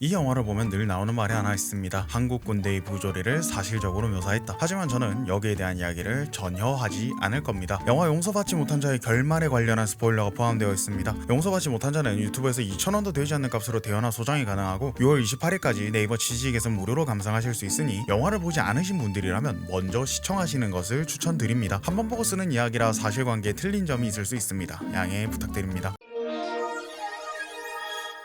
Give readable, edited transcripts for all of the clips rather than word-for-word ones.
이 영화를 보면 늘 나오는 말이 하나 있습니다. 한국 군대의 부조리를 사실적으로 묘사했다. 하지만 저는 여기에 대한 이야기를 전혀 하지 않을 겁니다. 영화 용서받지 못한 자의 결말에 관련한 스포일러가 포함되어 있습니다. 용서받지 못한 자는 유튜브에서 2,000원도 되지 않는 값으로 대여나 소장이 가능하고 6월 28일까지 네이버 치즈익에서 무료로 감상하실 수 있으니 영화를 보지 않으신 분들이라면 먼저 시청하시는 것을 추천드립니다. 한 번 보고 쓰는 이야기라 사실관계에 틀린 점이 있을 수 있습니다. 양해 부탁드립니다.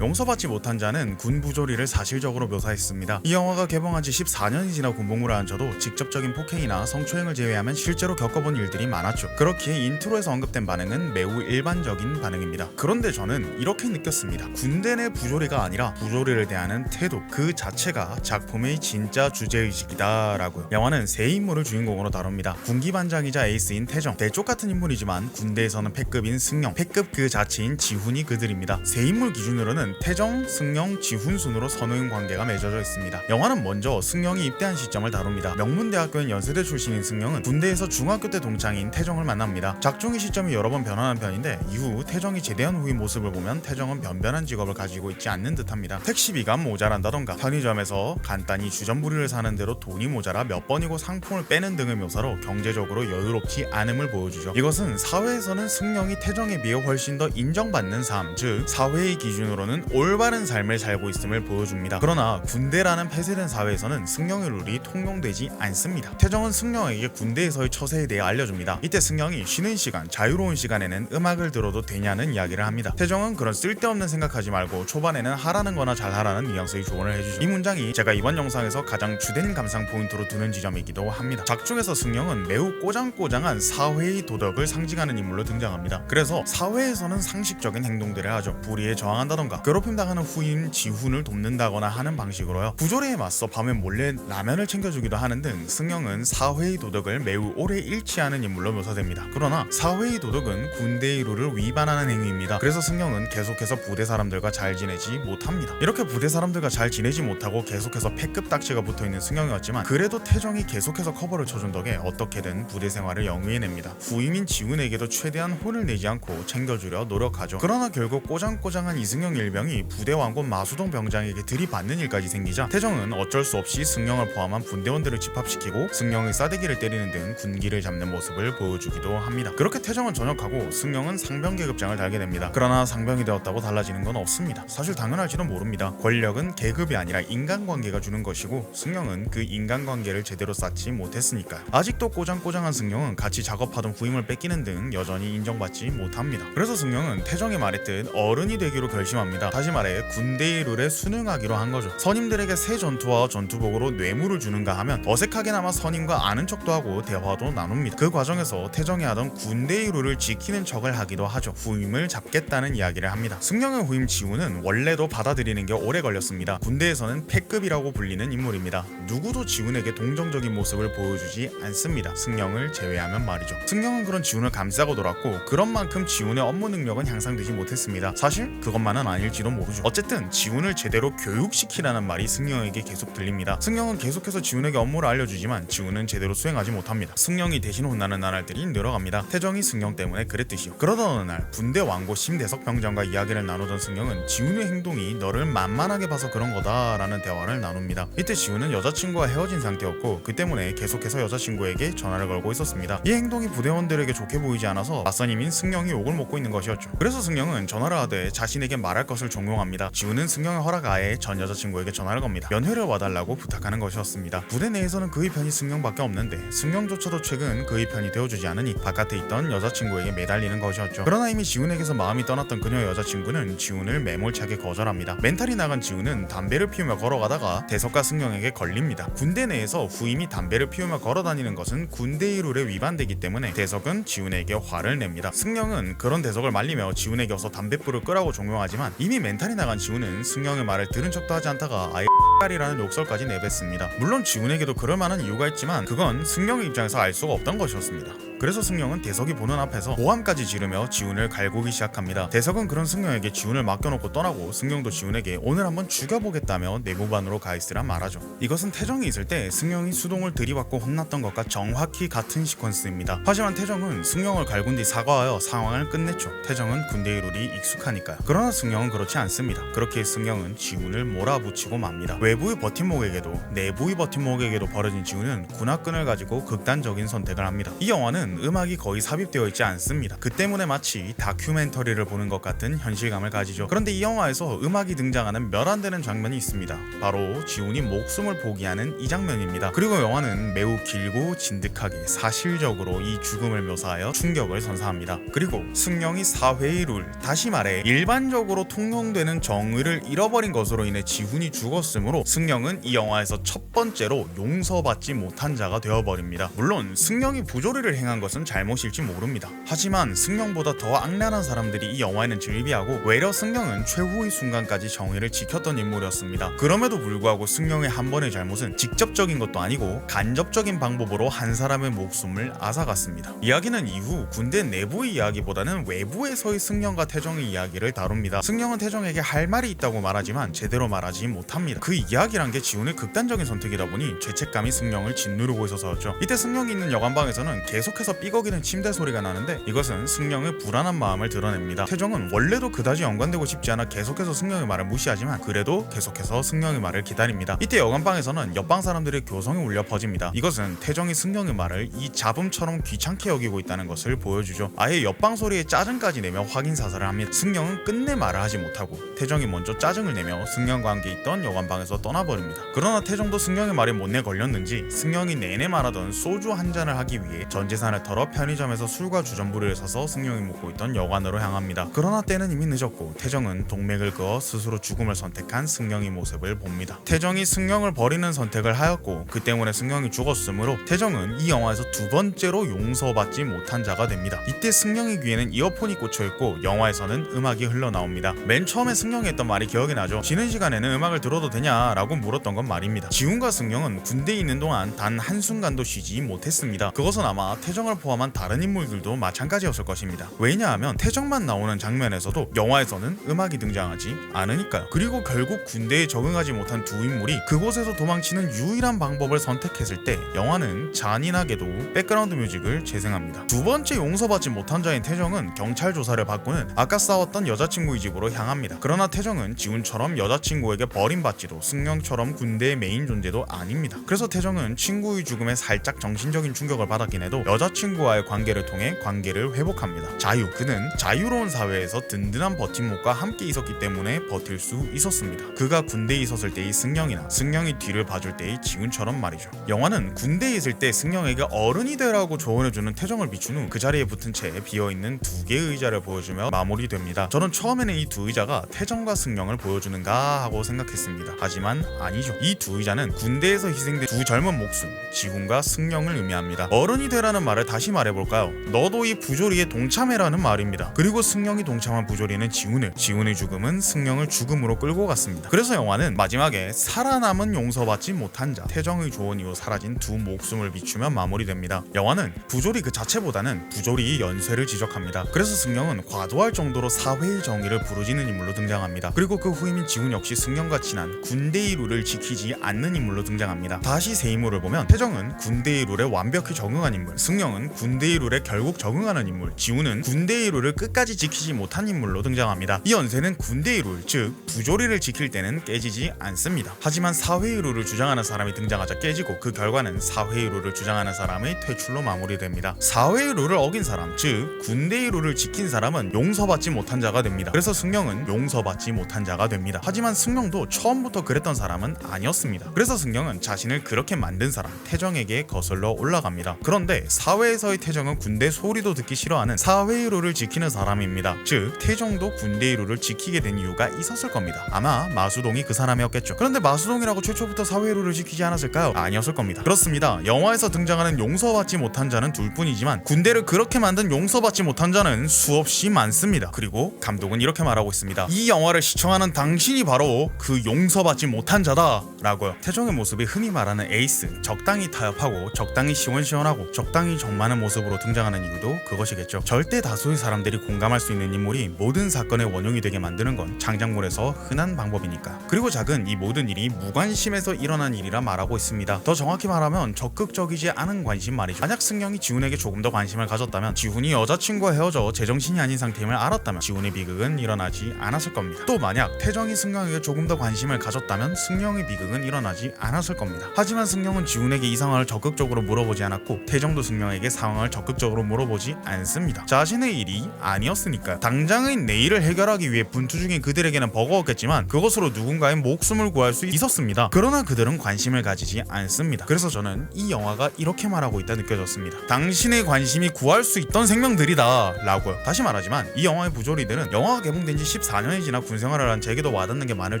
용서받지 못한 자는 군 부조리를 사실적으로 묘사했습니다. 이 영화가 개봉한 지 14년이 지나 군복무를 한 저도 직접적인 폭행이나 성추행을 제외하면 실제로 겪어본 일들이 많았죠. 그렇기에 인트로에서 언급된 반응은 매우 일반적인 반응입니다. 그런데 저는 이렇게 느꼈습니다. 군대 내 부조리가 아니라 부조리를 대하는 태도 그 자체가 작품의 진짜 주제의식이다 라고요. 영화는 세 인물을 주인공으로 다룹니다. 군기반장이자 에이스인 태정, 대쪽 같은 인물이지만 군대에서는 패급인 승영, 패급 그 자체인 지훈이 그들입니다. 세 인물 기준으로는 태정, 승영, 지훈 순으로 선후임 관계가 맺어져 있습니다. 영화는 먼저 승영이 입대한 시점을 다룹니다. 명문대학교인 연세대 출신인 승영은 군대에서 중학교 때 동창인 태정을 만납니다. 작중의 시점이 여러 번 변하는 편인데 이후 태정이 제대한 후의 모습을 보면 태정은 변변한 직업을 가지고 있지 않는 듯합니다. 택시비가 모자란다던가 편의점에서 간단히 주전부리를 사는 대로 돈이 모자라 몇 번이고 상품을 빼는 등의 묘사로 경제적으로 여유롭지 않음을 보여주죠. 이것은 사회에서는 승영이 태정에 비해 훨씬 더 인정받는 삶, 즉 사회의 기준으로는 올바른 삶을 살고 있음을 보여줍니다. 그러나 군대라는 폐쇄된 사회에서는 승영의 룰이 통용되지 않습니다. 태정은 승영에게 군대에서의 처세에 대해 알려줍니다. 이때 승영이 쉬는 시간, 자유로운 시간에는 음악을 들어도 되냐는 이야기를 합니다. 태정은 그런 쓸데없는 생각하지 말고 초반에는 하라는 거나 잘하라는 뉘앙스의 조언을 해주죠. 이 문장이 제가 이번 영상에서 가장 주된 감상 포인트로 두는 지점이기도 합니다. 작중에서 승영은 매우 꼬장꼬장한 사회의 도덕을 상징하는 인물로 등장합니다. 그래서 사회에서는 상식적인 행동들을 하죠. 불의에 저항한다던가 괴롭힘당하는 후임 지훈을 돕는다거나 하는 방식으로요. 부조리에 맞서 밤에 몰래 라면을 챙겨주기도 하는 등 승영은 사회의 도덕을 매우 오래 잃지 않은 인물로 묘사됩니다. 그러나 사회의 도덕은 군대의 룰을 위반하는 행위입니다. 그래서 승영은 계속해서 부대 사람들과 잘 지내지 못합니다. 이렇게 부대 사람들과 잘 지내지 못하고 계속해서 패급 딱지가 붙어있는 승영이었지만 그래도 태정이 계속해서 커버를 쳐준 덕에 어떻게든 부대 생활을 영위해냅니다. 후임인 지훈에게도 최대한 혼을 내지 않고 챙겨주려 노력하죠. 그러나 결국 꼬장꼬장한 이승영 일병이 부대 왕군 마수동 병장에게 들이받는 일까지 생기자 태정은 어쩔 수 없이 승영을 포함한 분대원들을 집합시키고 승영의 싸대기를 때리는 등 군기를 잡는 모습을 보여주기도 합니다. 그렇게 태정은 전역하고 승영은 상병 계급장을 달게 됩니다. 그러나 상병이 되었다고 달라지는 건 없습니다. 사실 당연할지도 모릅니다. 권력은 계급이 아니라 인간관계가 주는 것이고 승영은 그 인간관계를 제대로 쌓지 못했으니까요. 아직도 꼬장꼬장한 승영은 같이 작업하던 후임을 뺏기는 등 여전히 인정받지 못합니다. 그래서 승영은 태정이 말했듯 어른이 되기로 결심합니다. 다시 말해 군대의 룰에 순응하기로 한 거죠. 선임들에게 새 전투와 전투복으로 뇌물을 주는가 하면 어색하게나마 선임과 아는 척도 하고 대화도 나눕니다. 그 과정에서 태정이 하던 군대의 룰을 지키는 척을 하기도 하죠. 후임을 잡겠다는 이야기를 합니다. 승영의 후임 지훈은 원래도 받아들이는 게 오래 걸렸습니다. 군대에서는 패급이라고 불리는 인물입니다. 누구도 지훈에게 동정적인 모습을 보여주지 않습니다. 승영을 제외하면 말이죠. 승영은 그런 지훈을 감싸고 놀았고 그런 만큼 지훈의 업무 능력은 향상되지 못했습니다. 사실 그것만은 아닐지도 모르죠. 어쨌든 지훈을 제대로 교육시키라는 말이 승영에게 계속 들립니다. 승영은 계속해서 지훈에게 업무를 알려주지만 지훈은 제대로 수행하지 못합니다. 승영이 대신 혼나는 나날들이 늘어갑니다. 태정이 승영 때문에 그랬듯이요. 그러던 어느 날 군대 왕고 심대석 병장과 이야기를 나누던 승영은 지훈의 행동이 너를 만만하게 봐서 그런 거다라는 대화를 나눕니다. 이때 지훈은 여자친구와 헤어진 상태였고 그 때문에 계속해서 여자친구에게 전화를 걸고 있었습니다. 이 행동이 부대원들에게 좋게 보이지 않아서 맞선임인 승영이 욕을 먹고 있는 것이었죠. 그래서 승영은 전화를 하되 자신에게 말할 것을 종용합니다. 지훈은 승영의 허락 아에 전 여자친구에게 전화를 겁니다. 연회를 와달라고 부탁하는 것이었습니다. 부대 내에서는 그의 편이 승영밖에 없는데 승영조차도 최근 그의 편이 되어주지 않으니 바깥에 있던 여자친구에게 매달리는 것이었죠. 그러나 이미 지훈에게서 마음이 떠났던 그녀의 여자친구는 지훈을 매몰차게 거절합니다. 멘탈이 나간 지훈은 담배를 피우며 걸어가다가 대석과 승영에게 걸립니다. 군대 내에서 후임이 담배를 피우며 걸어다니는 것은 군대의 룰에 위반되기 때문에 대석은 지훈에게 화를 냅니다. 승영은 그런 대석을 말리며 지훈에게 어서 담뱃불을 끄라고 종용하지만 이미 멘탈이 나간 지훈은 승영의 말을 들은 척도 하지 않다가 아예 X이라는 욕설까지 내뱉습니다. 물론 지훈에게도 그럴 만한 이유가 있지만 그건 승영의 입장에서 알 수가 없던 것이었습니다. 그래서 승령은 대석이 보는 앞에서 고함까지 지르며 지훈을 갈구기 시작합니다. 대석은 그런 승령에게 지훈을 맡겨놓고 떠나고 승령도 지훈에게 오늘 한번 죽여보겠다며 내무반으로 가 있으라 말하죠. 이것은 태정이 있을 때 승령이 수동을 들이받고 혼났던 것과 정확히 같은 시퀀스입니다. 하지만 태정은 승령을 갈군 뒤 사과하여 상황을 끝냈죠. 태정은 군대의 룰이 익숙하니까요. 그러나 승령은 그렇지 않습니다. 그렇게 승령은 지훈을 몰아붙이고 맙니다. 외부의 버팀목에게도 내부의 버팀목에게도 벌어진 지훈은 군화끈을 가지고 극단적인 선택을 합니다. 이 영화는 음악이 거의 삽입되어 있지 않습니다. 그 때문에 마치 다큐멘터리를 보는 것 같은 현실감을 가지죠. 그런데 이 영화에서 음악이 등장하는 몇 안 되는 장면이 있습니다. 바로 지훈이 목숨을 포기하는 이 장면입니다. 그리고 영화는 매우 길고 진득하게 사실적으로 이 죽음을 묘사하여 충격을 선사합니다. 그리고 승령이 사회의 룰, 다시 말해 일반적으로 통용되는 정의를 잃어버린 것으로 인해 지훈이 죽었으므로 승령은 이 영화에서 첫 번째로 용서받지 못한 자가 되어버립니다. 물론 승령이 부조리를 행한 것은 잘못일지 모릅니다. 하지만 승령보다 더 악랄한 사람들이 이 영화에는 즐비하고 외려 승령은 최후의 순간까지 정의를 지켰던 인물이었습니다. 그럼에도 불구하고 승령의 한 번의 잘못은 직접적인 것도 아니고 간접적인 방법으로 한 사람의 목숨을 앗아갔습니다. 이야기는 이후 군대 내부의 이야기보다는 외부에서의 승령과 태정의 이야기를 다룹니다. 승령은 태정에게 할 말이 있다고 말하지만 제대로 말하지 못합니다. 그 이야기란 게 지훈의 극단적인 선택이다 보니 죄책감이 승령을 짓누르고 있어서였죠. 이때 승령이 있는 여관방에서는 계속해서 삐걱이는 침대 소리가 나는데 이것은 승령의 불안한 마음을 드러냅니다. 태정은 원래도 그다지 연관되고 싶지 않아 계속해서 승령의 말을 무시하지만 그래도 계속해서 승령의 말을 기다립니다. 이때 여관방에서는 옆방 사람들의 교성이 울려 퍼집니다. 이것은 태정이 승령의 말을 이 잡음처럼 귀찮게 여기고 있다는 것을 보여주죠. 아예 옆방 소리에 짜증까지 내며 확인 사살을 합니다. 승령은 끝내 말을 하지 못하고 태정이 먼저 짜증을 내며 승령과 함께 있던 여관방에서 떠나버립니다. 그러나 태정도 승령의 말에 못내 걸렸는지 승령이 내내 말하던 소주 한 잔을 하기 위해 전 재산을 털어 편의점에서 술과 주전부리를 사서 승령이 묵고 있던 여관으로 향합니다. 그러나 때는 이미 늦었고 태정은 동맥을 그어 스스로 죽음을 선택한 승령의 모습을 봅니다. 태정이 승령을 버리는 선택을 하였고 그 때문에 승령이 죽었으므로 태정은 이 영화에서 두 번째로 용서받지 못한 자가 됩니다. 이때 승령의 귀에는 이어폰이 꽂혀있고 영화에서는 음악이 흘러나옵니다. 맨 처음에 승령이 했던 말이 기억이 나죠. 쉬는 시간에는 음악을 들어도 되냐 라고 물었던 건 말입니다. 지훈과 승령은 군대에 있는 동안 단 한순간도 쉬지 못했습니다. 그것은 아마 태정을 포함한 다른 인물들도 마찬가지였을 것입니다. 왜냐하면 태정만 나오는 장면에서도 영화에서는 음악이 등장하지 않으니까요. 그리고 결국 군대에 적응하지 못한 두 인물이 그곳에서 도망치는 유일한 방법을 선택했을 때 영화는 잔인하게도 백그라운드 뮤직을 재생합니다. 두 번째 용서받지 못한 자인 태정은 경찰 조사를 받고는 아까 싸웠던 여자친구의 집으로 향합니다. 그러나 태정은 지훈처럼 여자친구에게 버림받지도 승령처럼 군대의 메인 존재도 아닙니다. 그래서 태정은 친구의 죽음에 살짝 정신적인 충격을 받았긴 해도 여자친구와의 관계를 통해 관계를 회복합니다. 그는 자유로운 사회에서 든든한 버팀목과 함께 있었기 때문에 버틸 수 있었습니다. 그가 군대에 있었을 때의 승령이나 승령이 뒤를 봐줄 때의 지훈처럼 말이죠. 영화는 군대에 있을 때 승령에게 어른이 되라고 조언해주는 태정을 비춘 후 그 자리에 붙은 채 비어있는 두 개의 의자를 보여주며 마무리됩니다. 저는 처음에는 이 두 의자가 태정과 승령을 보여주는가 하고 생각했습니다. 하지만 아니죠. 이 두 의자는 군대에서 희생된 두 젊은 목숨, 지훈과 승령을 의미합니다. 어른이 되라는 말을 다시 말해볼까요? 너도 이 부조리에 동참해라는 말입니다. 그리고 승령이 동참한 부조리는 지훈의 죽음은 승령을 죽음으로 끌고 갔습니다. 그래서 영화는 마지막에 살아남은 용서받지 못한 자, 태정의 조언 이후 사라진 두 목숨을 비추며 마무리됩니다. 영화는 부조리 그 자체보다는 부조리의 연쇄를 지적합니다. 그래서 승령은 과도할 정도로 사회의 정의를 부르짖는 인물로 등장합니다. 그리고 그 후임인 지훈 역시 승령과 친한 군대의 룰을 지키지 않는 인물로 등장합니다. 다시 세 인물을 보면 태정은 군대의 룰에 완벽히 적응한 인물, 승령은 군대의 룰에 결국 적응하는 인물, 지훈은 군대의 룰을 끝까지 지키지 못한 인물로 등장합니다. 이 연쇄는 군대의 룰, 즉 부조리를 지킬 때는 깨지지 않습니다. 하지만 사회의 룰을 주장하는 사람이 등장하자 깨지고 그 결과는 사회의 룰을 주장하는 사람의 퇴출로 마무리됩니다. 사회의 룰을 어긴 사람, 즉 군대의 룰을 지킨 사람은 용서받지 못한 자가 됩니다. 그래서 승령은 용서받지 못한 자가 됩니다. 하지만 승령도 처음부터 그랬던 사람은 아니었습니다. 그래서 승령은 자신을 그렇게 만든 사람, 태정에게 거슬러 올라갑니다. 그런데 사회에서의 태정은 군대 소리도 듣기 싫어하는 사회의 룰을 지키는 사람입니다. 즉 태정도 군대의 룰을 지키게 된 이유가 있었을 겁니다. 아마 마수동이 그 사람이었겠죠. 그런데 마수동이라고 최초부터 사회의 룰을 지키지 않았을까요? 아니었을 겁니다. 그렇습니다. 영화에서 등장하는 용서받지 못한 자는 둘뿐이지만 군대를 그렇게 만든 용서받지 못한 자는 수없이 많습니다. 그리고 감독은 이렇게 말하고 있습니다. 이 영화를 시청하는 당신이 바로 그 용서받지 못한 자다 라고요. 태정의 모습이 흔히 말하는 에이스, 적당히 타협하고 적당히 시원시원하고 적당히 많은 모습으로 등장하는 이유도 그것이겠죠. 절대 다수의 사람들이 공감할 수 있는 인물이 모든 사건의 원흉이 되게 만드는 건 장작물에서 흔한 방법이니까. 그리고 작은 이 모든 일이 무관심에서 일어난 일이라 말하고 있습니다. 더 정확히 말하면 적극적이지 않은 관심 말이죠. 만약 승영이 지훈에게 조금 더 관심을 가졌다면, 지훈이 여자친구와 헤어져 제정신이 아닌 상태임을 알았다면 지훈의 비극은 일어나지 않았을 겁니다. 또 만약 태정이 승영에게 조금 더 관심을 가졌다면 승영의 비극은 일어나지 않았을 겁니다. 하지만 승영은 지훈에게 이 상황을 적극적으로 물어보지 않았고, 태정도 승영에게 상황을 적극적으로 물어보지 않습니다. 자신의 일이 아니었으니까요. 당장의 내일을 해결하기 위해 분투 중인 그들에게는 버거웠겠지만 그것으로 누군가의 목숨을 구할 수 있었습니다. 그러나 그들은 관심을 가지지 않습니다. 그래서 저는 이 영화가 이렇게 말하고 있다 느껴졌습니다. 당신의 관심이 구할 수 있던 생명들이다 라고요. 다시 말하지만 이 영화의 부조리들은 영화가 개봉된 지 14년이 지나 군생활을 한 제게도 와닿는 게 많을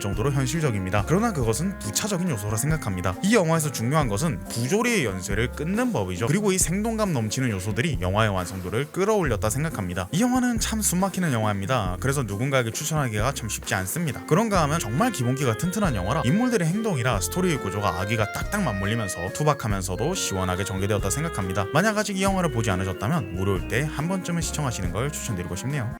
정도로 현실적입니다. 그러나 그것은 부차적인 요소라 생각합니다. 이 영화에서 중요한 것은 부조리의 연쇄를 끊는 법이죠. 그리고 이 생동감 넘치는 요소들이 영화의 완성도를 끌어올렸다 생각합니다. 이 영화는 참 숨막히는 영화입니다. 그래서 누군가에게 추천하기가 참 쉽지 않습니다. 그런가 하면 정말 기본기가 튼튼한 영화라 인물들의 행동이라 스토리의 구조가 아기가 딱딱 맞물리면서 투박하면서도 시원하게 전개되었다 생각합니다. 만약 아직 이 영화를 보지 않으셨다면 무료일 때 한 번쯤은 시청하시는 걸 추천드리고 싶네요.